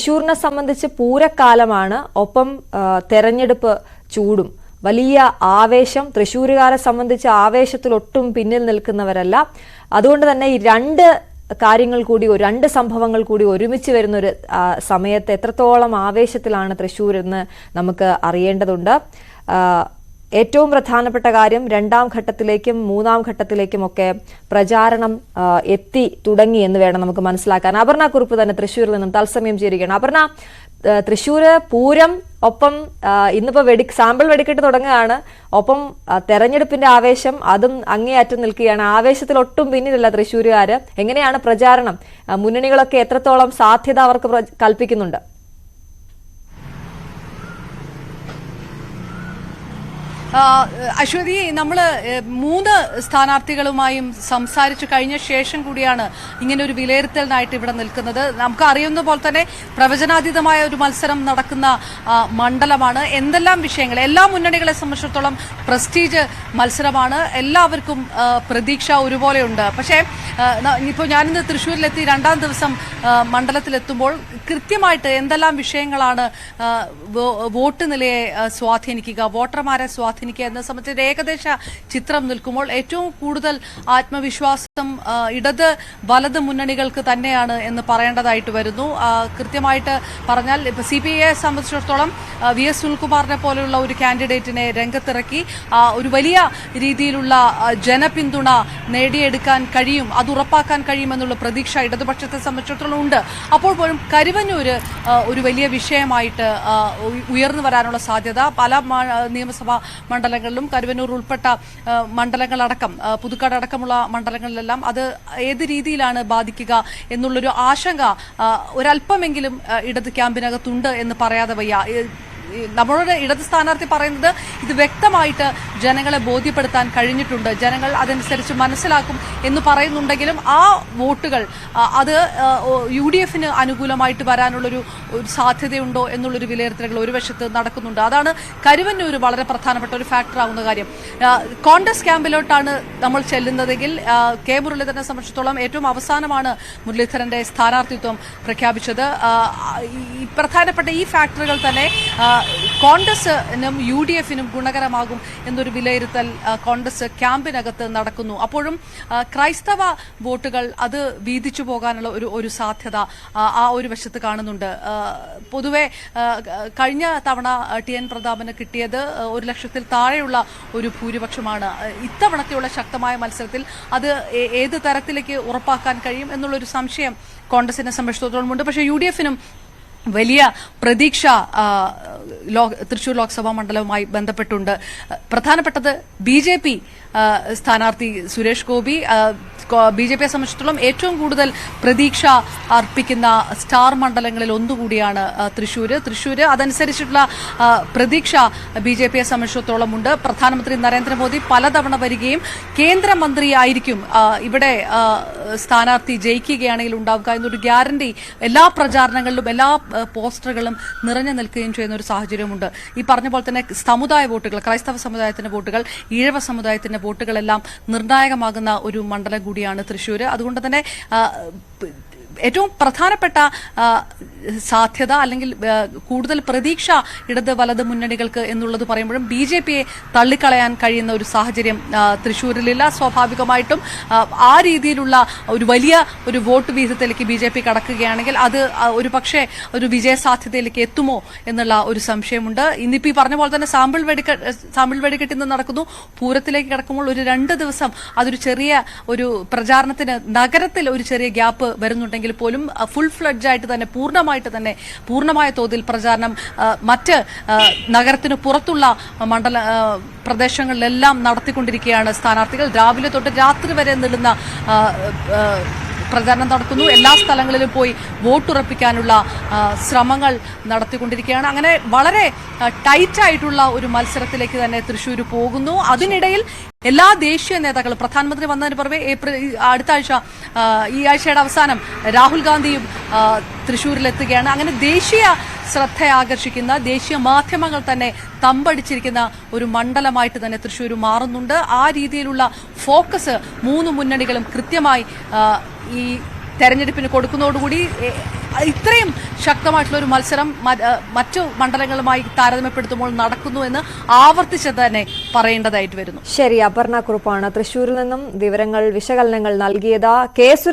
തൃശ്ശൂരിനെ സംബന്ധിച്ച് പൂരക്കാലമാണ്. ഒപ്പം തെരഞ്ഞെടുപ്പ് ചൂടും. വലിയ ആവേശം. തൃശ്ശൂരുകാരെ സംബന്ധിച്ച് ആവേശത്തിൽ ഒട്ടും പിന്നിൽ നിൽക്കുന്നവരല്ല. അതുകൊണ്ട് തന്നെ ഈ രണ്ട് സംഭവങ്ങൾ കൂടി ഒരുമിച്ച് വരുന്ന ഒരു സമയത്ത് എത്രത്തോളം ആവേശത്തിലാണ് തൃശ്ശൂർ എന്ന് നമുക്ക് അറിയേണ്ടതുണ്ട്. ഏറ്റവും പ്രധാനപ്പെട്ട കാര്യം, രണ്ടാം ഘട്ടത്തിലേക്കും മൂന്നാം ഘട്ടത്തിലേക്കും ഒക്കെ പ്രചാരണം എത്തി തുടങ്ങി എന്ന് വേണം നമുക്ക് മനസ്സിലാക്കാൻ. അപർണ കുറുപ്പ് തന്നെ തൃശ്ശൂരിൽ നിന്നും തത്സമയം ചേരുകയാണ്. അപർണ, തൃശ്ശൂര് പൂരം, ഒപ്പം ഇന്നിപ്പോ സാമ്പിൾ വെടിക്കെട്ട് തുടങ്ങുകയാണ്. ഒപ്പം തെരഞ്ഞെടുപ്പിന്റെ ആവേശം അതും അങ്ങേയറ്റം നിൽക്കുകയാണ്. ആവേശത്തിൽ ഒട്ടും പിന്നിലല്ല തൃശ്ശൂരുകാര്. എങ്ങനെയാണ് പ്രചാരണം? മുന്നണികളൊക്കെ എത്രത്തോളം സാധ്യത അവർക്ക് കൽപ്പിക്കുന്നുണ്ട്? അശ്വതി, നമ്മൾ 3 സ്ഥാനാർത്ഥികളുമായും സംസാരിച്ചു കഴിഞ്ഞ ശേഷം കൂടിയാണ് ഇങ്ങനെ ഒരു വിലയിരുത്തലിനായിട്ട് ഇവിടെ നിൽക്കുന്നത്. നമുക്ക് അറിയുന്ന പോലെ തന്നെ പ്രവചനാതീതമായ ഒരു മത്സരം നടക്കുന്ന മണ്ഡലമാണ്. എന്തെല്ലാം വിഷയങ്ങൾ, എല്ലാ മുന്നണികളെ സംബന്ധിച്ചിടത്തോളം പ്രസ്റ്റീജ് മത്സരമാണ്. എല്ലാവർക്കും പ്രതീക്ഷ ഒരുപോലെയുണ്ട്. പക്ഷേ ഇപ്പോൾ ഞാനിന്ന് തൃശ്ശൂരിലെത്തി 2ാം ദിവസം മണ്ഡലത്തിലെത്തുമ്പോൾ കൃത്യമായിട്ട് എന്തെല്ലാം വിഷയങ്ങളാണ് വോട്ട് നിലയെ സ്വാധീനിക്കുക, വോട്ടർമാരെ സ്വാധീനിക്കുക എന്നെ സംബന്ധിച്ച് ഏകദേശ ചിത്രം നിൽക്കുമ്പോൾ ഏറ്റവും കൂടുതൽ ആത്മവിശ്വാസം ഇടത് വലത് മുന്നണികൾക്ക് തന്നെയാണ് എന്ന് പറയേണ്ടതായിട്ട് വരുന്നു. കൃത്യമായിട്ട് പറഞ്ഞാൽ ഇപ്പൊ CPIയെ സംബന്ധിച്ചിടത്തോളം VS സുനിൽകുമാറിനെ പോലെയുള്ള ഒരു കാൻഡിഡേറ്റിനെ രംഗത്തിറക്കി ഒരു വലിയ രീതിയിലുള്ള ജനപിന്തുണ നേടിയെടുക്കാൻ കഴിയും, അത് ഉറപ്പാക്കാൻ കഴിയുമെന്നുള്ള പ്രതീക്ഷ ഇടതുപക്ഷത്തെ സംബന്ധിച്ചിടത്തോളം ഉണ്ട്. അപ്പോൾ പോലും കരുവന്നൂര് ഒരു വലിയ വിഷയമായിട്ട് ഉയർന്നു വരാനുള്ള സാധ്യത പല നിയമസഭാ മണ്ഡലങ്ങളിലും, കരുവന്നൂർ ഉൾപ്പെട്ട മണ്ഡലങ്ങളടക്കം, പുതുക്കാട് അടക്കമുള്ള മണ്ഡലങ്ങളിലെല്ലാം അത് ഏത് രീതിയിലാണ് ബാധിക്കുക എന്നുള്ളൊരു ആശങ്ക ഒരല്പമെങ്കിലും ഇടത് ക്യാമ്പിനകത്തുണ്ട് എന്ന് പറയാതെ വയ്യ. നമ്മളോട് ഇടത് സ്ഥാനാർത്ഥി പറയുന്നത് ഇത് വ്യക്തമായിട്ട് ജനങ്ങളെ ബോധ്യപ്പെടുത്താൻ കഴിഞ്ഞിട്ടുണ്ട്, ജനങ്ങൾ അതനുസരിച്ച് മനസ്സിലാക്കും എന്ന് പറയുന്നുണ്ടെങ്കിലും ആ വോട്ടുകൾ അത് UDFന് അനുകൂലമായിട്ട് വരാനുള്ളൊരു സാധ്യതയുണ്ടോ എന്നുള്ളൊരു വിലയിരുത്തലുകൾ ഒരു വശത്ത് നടക്കുന്നുണ്ട്. അതാണ് കരുവന്നൂർ വളരെ പ്രധാനപ്പെട്ട ഒരു ഫാക്ടർ ആവുന്ന കാര്യം. കോൺഗ്രസ് ക്യാമ്പിലോട്ടാണ് നമ്മൾ ചെല്ലുന്നതെങ്കിൽ കെ മുരളീധരനെ സംബന്ധിച്ചിടത്തോളം ഏറ്റവും അവസാനമാണ് മുരളീധരന്റെ സ്ഥാനാർത്ഥിത്വം പ്രഖ്യാപിച്ചത്. പ്രധാനപ്പെട്ട ഈ ഫാക്ടറുകൾ തന്നെ കോൺഗ്രസിനും UDFനും ഗുണകരമാകും എന്നൊരു വിലയിരുത്തൽ കോൺഗ്രസ് ക്യാമ്പിനകത്ത് നടക്കുന്നു. അപ്പോഴും ക്രൈസ്തവ വോട്ടുകൾ അത് വീതിച്ചു പോകാനുള്ള ഒരു സാധ്യത ആ ഒരു വശത്ത് കാണുന്നുണ്ട്. പൊതുവെ കഴിഞ്ഞ തവണ TN പ്രതാപന് കിട്ടിയത് 1 ലക്ഷത്തിൽ താഴെയുള്ള ഒരു ഭൂരിപക്ഷമാണ്. ഇത്തവണത്തെയുള്ള ശക്തമായ മത്സരത്തിൽ അത് ഏത് തരത്തിലേക്ക് ഉറപ്പാക്കാൻ കഴിയും എന്നുള്ളൊരു സംശയം കോൺഗ്രസിനെ സംബന്ധിച്ചിടത്തോളമുണ്ട്. പക്ഷേ UDFനും വലിയ പ്രതീക്ഷ തൃശൂർ ലോക്സഭാ മണ്ഡലവുമായി ബന്ധപ്പെട്ടുണ്ട്. പ്രധാനപ്പെട്ടത് BJP സ്ഥാനാർത്ഥി സുരേഷ് ഗോപി. BJPയെ സംബന്ധിച്ചിടത്തോളം ഏറ്റവും കൂടുതൽ പ്രതീക്ഷ അർപ്പിക്കുന്ന സ്റ്റാർ മണ്ഡലങ്ങളിൽ ഒന്നുകൂടിയാണ് തൃശ്ശൂര്. അതനുസരിച്ചിട്ടുള്ള പ്രതീക്ഷ BJPയെ സംബന്ധിച്ചിടത്തോളം ഉണ്ട്. പ്രധാനമന്ത്രി നരേന്ദ്രമോദി പലതവണ വരികയും കേന്ദ്രമന്ത്രിയായിരിക്കും ഇവിടെ സ്ഥാനാർത്ഥി ജയിക്കുകയാണെങ്കിൽ ഉണ്ടാവുക എന്നൊരു ഗ്യാരണ്ടി എല്ലാ പ്രചാരണങ്ങളിലും എല്ലാ പോസ്റ്ററുകളും നിറഞ്ഞു നിൽക്കുകയും ചെയ്യുന്ന ഒരു സാഹചര്യമുണ്ട്. ഈ പറഞ്ഞ പോലെ തന്നെ സമുദായ വോട്ടുകൾ, ക്രൈസ്തവ സമുദായത്തിന്റെ വോട്ടുകൾ, ഈഴവ സമുദായത്തിന്റെ വോട്ടുകളെല്ലാം നിർണായകമാകുന്ന ഒരു മണ്ഡലം കൂടിയാണ് തൃശ്ശൂർ. അതുകൊണ്ട് തന്നെ ഏറ്റവും പ്രധാനപ്പെട്ട സാധ്യത അല്ലെങ്കിൽ കൂടുതൽ പ്രതീക്ഷ ഇടത് വലത് മുന്നണികൾക്ക് എന്നുള്ളത് പറയുമ്പോഴും BJPയെ തള്ളിക്കളയാൻ കഴിയുന്ന ഒരു സാഹചര്യം തൃശ്ശൂരിലില്ല. സ്വാഭാവികമായിട്ടും ആ രീതിയിലുള്ള ഒരു വലിയ ഒരു വോട്ട് വിഹിതത്തിലേക്ക് BJP കടക്കുകയാണെങ്കിൽ അത് ഒരു പക്ഷേ ഒരു വിജയസാധ്യതയിലേക്ക് എത്തുമോ എന്നുള്ള ഒരു സംശയമുണ്ട്. ഇന്നിപ്പോൾ ഈ പറഞ്ഞ പോലെ തന്നെ സാമ്പിൾ വെടിക്കെട്ട് ഇന്ന് നടക്കുന്നു. പൂരത്തിലേക്ക് കിടക്കുമ്പോൾ ഒരു 2 ദിവസം അതൊരു ചെറിയ ഒരു പ്രചാരണത്തിന് നഗരത്തിൽ ഒരു ചെറിയ ഗ്യാപ്പ് വരുന്നുണ്ടെങ്കിൽ പോലും ഫുൾ ഫ്ലഡ്ജ് ആയിട്ട് തന്നെ പൂർണ്ണമായ തോതിൽ പ്രചാരണം മറ്റ് നഗരത്തിന് പുറത്തുള്ള പ്രദേശങ്ങളിലെല്ലാം നടത്തിക്കൊണ്ടിരിക്കുകയാണ് സ്ഥാനാർത്ഥികൾ. രാവിലെ തൊട്ട് രാത്രി വരെ നീളുന്ന പ്രചാരണം നടക്കുന്നു. എല്ലാ സ്ഥലങ്ങളിലും പോയി വോട്ടുറപ്പിക്കാനുള്ള ശ്രമങ്ങൾ നടത്തിക്കൊണ്ടിരിക്കുകയാണ്. അങ്ങനെ വളരെ ടൈറ്റായിട്ടുള്ള ഒരു മത്സരത്തിലേക്ക് തന്നെ തൃശ്ശൂർ പോകുന്നു. അതിനിടയിൽ എല്ലാ ദേശീയ നേതാക്കളും, പ്രധാനമന്ത്രി വന്നതിന് പുറമെ അടുത്ത ആഴ്ച ഈ ആഴ്ചയുടെ അവസാനം രാഹുൽ ഗാന്ധിയും തൃശ്ശൂരിലെത്തുകയാണ്. അങ്ങനെ ദേശീയ ശ്രദ്ധ ആകർഷിക്കുന്ന, ദേശീയ മാധ്യമങ്ങൾ തന്നെ തമ്പടിച്ചിരിക്കുന്ന ഒരു മണ്ഡലമായിട്ട് തന്നെ തൃശ്ശൂർ മാറുന്നുണ്ട്. ആ രീതിയിലുള്ള ഫോക്കസ് 3 മുന്നണികളും കൃത്യമായി ഈ തെരഞ്ഞെടുപ്പിന് കൊടുക്കുന്നതോടുകൂടി ഇത്രയും ശക്തമായിട്ടുള്ള ഒരു മത്സരം മറ്റു മണ്ഡലങ്ങളുമായി താരതമ്യപ്പെടുത്തുമ്പോൾ നടക്കുന്നു എന്ന് ആവർത്തിച്ച് തന്നെ പറയേണ്ടതായിട്ട് വരുന്നു. ശരി, അപർണ കുറുപ്പാണ് തൃശ്ശൂരിൽ നിന്നും വിവരങ്ങൾ വിശകലനങ്ങൾ നൽകിയത്. കെ